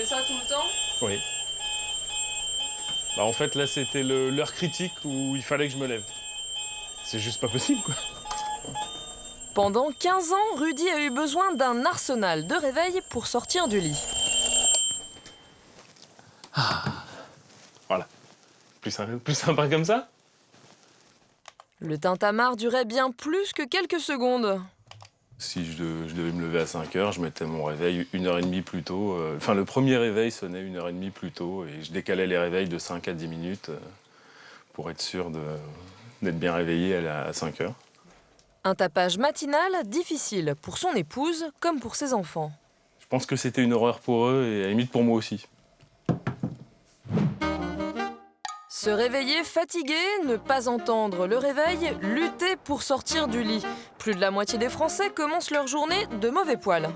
ça tout le temps? Oui. Bah, en fait, là, c'était l'heure critique où il fallait que je me lève. C'est juste pas possible, quoi. Pendant 15 ans, Rudy a eu besoin d'un arsenal de réveil pour sortir du lit. Voilà. Plus sympa comme ça? Le tintamarre durait bien plus que quelques secondes. Si je devais me lever à 5 heures, je mettais mon réveil 1h30 plus tôt. Enfin, le premier réveil sonnait 1h30 plus tôt et je décalais les réveils de 5 à 10 minutes pour être sûr d'être bien réveillé à 5 heures. Un tapage matinal difficile pour son épouse comme pour ses enfants. Je pense que c'était une horreur pour eux et à la limite pour moi aussi. Se réveiller fatigué, ne pas entendre le réveil, lutter pour sortir du lit. Plus de la moitié des Français commencent leur journée de mauvais poil.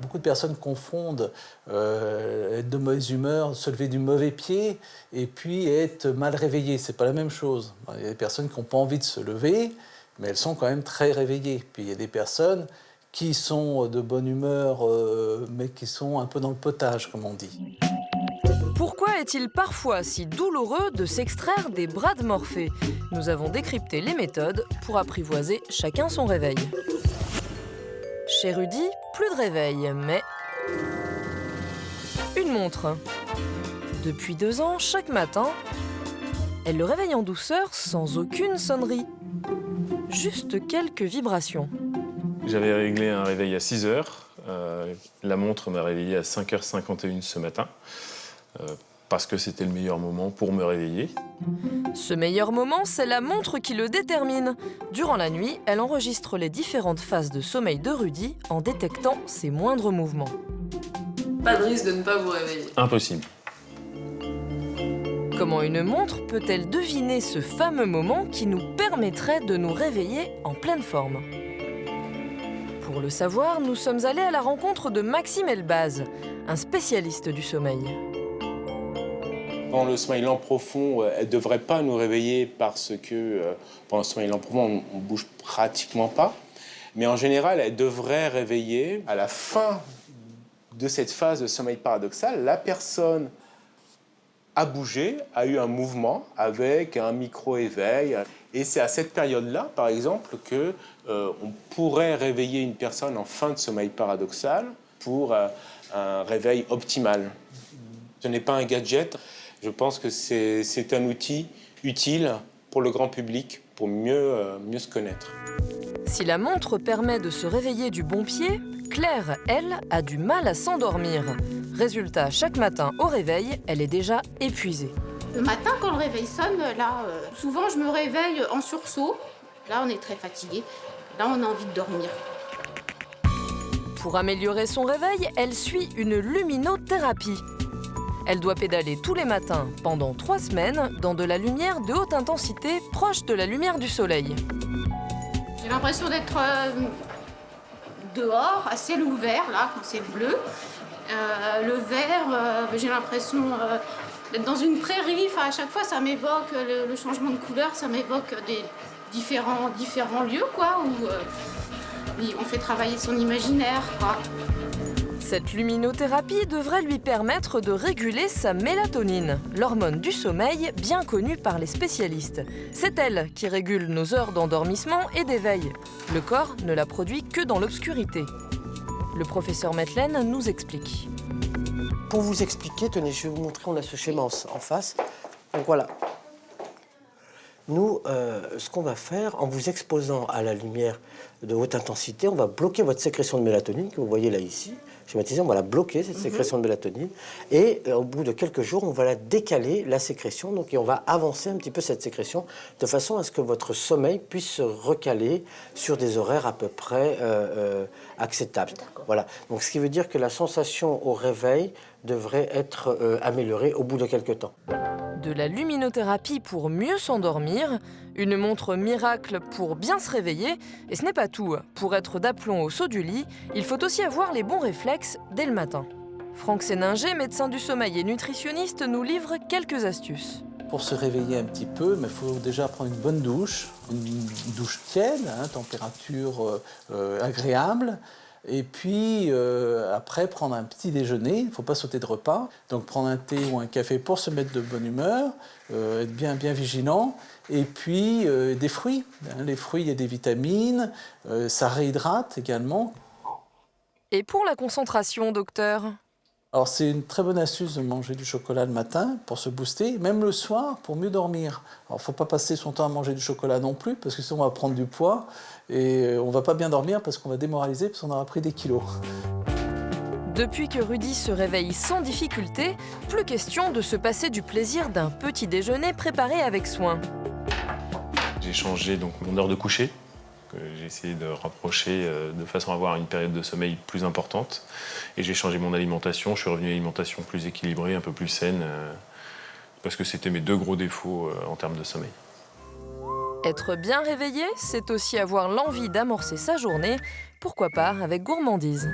Beaucoup de personnes confondent être de mauvaise humeur, se lever du mauvais pied et puis être mal réveillé. C'est pas la même chose. Il y a des personnes qui n'ont pas envie de se lever, mais elles sont quand même très réveillées. Puis il y a des personnes qui sont de bonne humeur, mais qui sont un peu dans le potage, comme on dit. Pourquoi est-il parfois si douloureux de s'extraire des bras de Morphée? Nous avons décrypté les méthodes pour apprivoiser chacun son réveil. Chez Rudy, plus de réveil, mais une montre. Depuis 2 ans, chaque matin, elle le réveille en douceur sans aucune sonnerie. Juste quelques vibrations. J'avais réglé un réveil à 6 heures. La montre m'a réveillé à 5h51 ce matin. Parce que c'était le meilleur moment pour me réveiller. Ce meilleur moment, c'est la montre qui le détermine. Durant la nuit, elle enregistre les différentes phases de sommeil de Rudy en détectant ses moindres mouvements. Pas de risque de ne pas vous réveiller. Impossible. Comment une montre peut-elle deviner ce fameux moment qui nous permettrait de nous réveiller en pleine forme? Pour le savoir, nous sommes allés à la rencontre de Maxime Elbaz, un spécialiste du sommeil. Pendant le sommeil lent profond, elle ne devrait pas nous réveiller parce que pendant le sommeil lent profond, on ne bouge pratiquement pas. Mais en général, elle devrait réveiller à la fin de cette phase de sommeil paradoxal. La personne a bougé, a eu un mouvement avec un micro-éveil. Et c'est à cette période-là, par exemple, qu'on pourrait réveiller une personne en fin de sommeil paradoxal pour un réveil optimal. Ce n'est pas un gadget. Je pense que c'est un outil utile pour le grand public, pour mieux se connaître. Si la montre permet de se réveiller du bon pied, Claire, elle, a du mal à s'endormir. Résultat, chaque matin au réveil, elle est déjà épuisée. Le matin, quand le réveil sonne, là, souvent je me réveille en sursaut. Là, on est très fatigué. Là, on a envie de dormir. Pour améliorer son réveil, elle suit une luminothérapie. Elle doit pédaler tous les matins pendant 3 semaines dans de la lumière de haute intensité proche de la lumière du soleil. J'ai l'impression d'être dehors, à ciel ouvert, là, quand c'est bleu. Le vert, j'ai l'impression d'être dans une prairie. Enfin, à chaque fois, ça m'évoque le changement de couleur, ça m'évoque des différents lieux, quoi, où on fait travailler son imaginaire, quoi. Cette luminothérapie devrait lui permettre de réguler sa mélatonine, l'hormone du sommeil bien connue par les spécialistes. C'est elle qui régule nos heures d'endormissement et d'éveil. Le corps ne la produit que dans l'obscurité. Le professeur Metlen nous explique. Pour vous expliquer, tenez, je vais vous montrer, on a ce schéma en face. Donc voilà. Nous, ce qu'on va faire, en vous exposant à la lumière de haute intensité, on va bloquer votre sécrétion de mélatonine, que vous voyez là ici. Schématisé, on va la bloquer, cette sécrétion de mélatonine. Et au bout de quelques jours, on va la décaler, la sécrétion. Donc, et on va avancer un petit peu cette sécrétion de façon à ce que votre sommeil puisse se recaler sur des horaires à peu près acceptables. Voilà. Donc, ce qui veut dire que la sensation au réveil devrait être améliorée au bout de quelques temps. De la luminothérapie pour mieux s'endormir, une montre miracle pour bien se réveiller, et ce n'est pas tout. Pour être d'aplomb au saut du lit, il faut aussi avoir les bons réflexes dès le matin. Franck Séninger, médecin du sommeil et nutritionniste, nous livre quelques astuces. Pour se réveiller un petit peu, il faut déjà prendre une bonne douche, une douche tiède, température agréable. Et puis après, prendre un petit déjeuner, il ne faut pas sauter de repas. Donc prendre un thé ou un café pour se mettre de bonne humeur, être bien vigilant. Et puis des fruits. Les fruits, il y a des vitamines, ça réhydrate également. Et pour la concentration, docteur? Alors c'est une très bonne astuce de manger du chocolat le matin pour se booster, même le soir pour mieux dormir. Alors il ne faut pas passer son temps à manger du chocolat non plus, parce que sinon on va prendre du poids et on ne va pas bien dormir parce qu'on va démoraliser parce qu'on aura pris des kilos. Depuis que Rudy se réveille sans difficulté, plus question de se passer du plaisir d'un petit déjeuner préparé avec soin. J'ai changé donc mon heure de coucher, que j'ai essayé de rapprocher de façon à avoir une période de sommeil plus importante. Et j'ai changé mon alimentation, je suis revenu à une alimentation plus équilibrée, un peu plus saine, parce que c'était mes 2 gros défauts en termes de sommeil. Être bien réveillé, c'est aussi avoir l'envie d'amorcer sa journée, pourquoi pas avec gourmandise.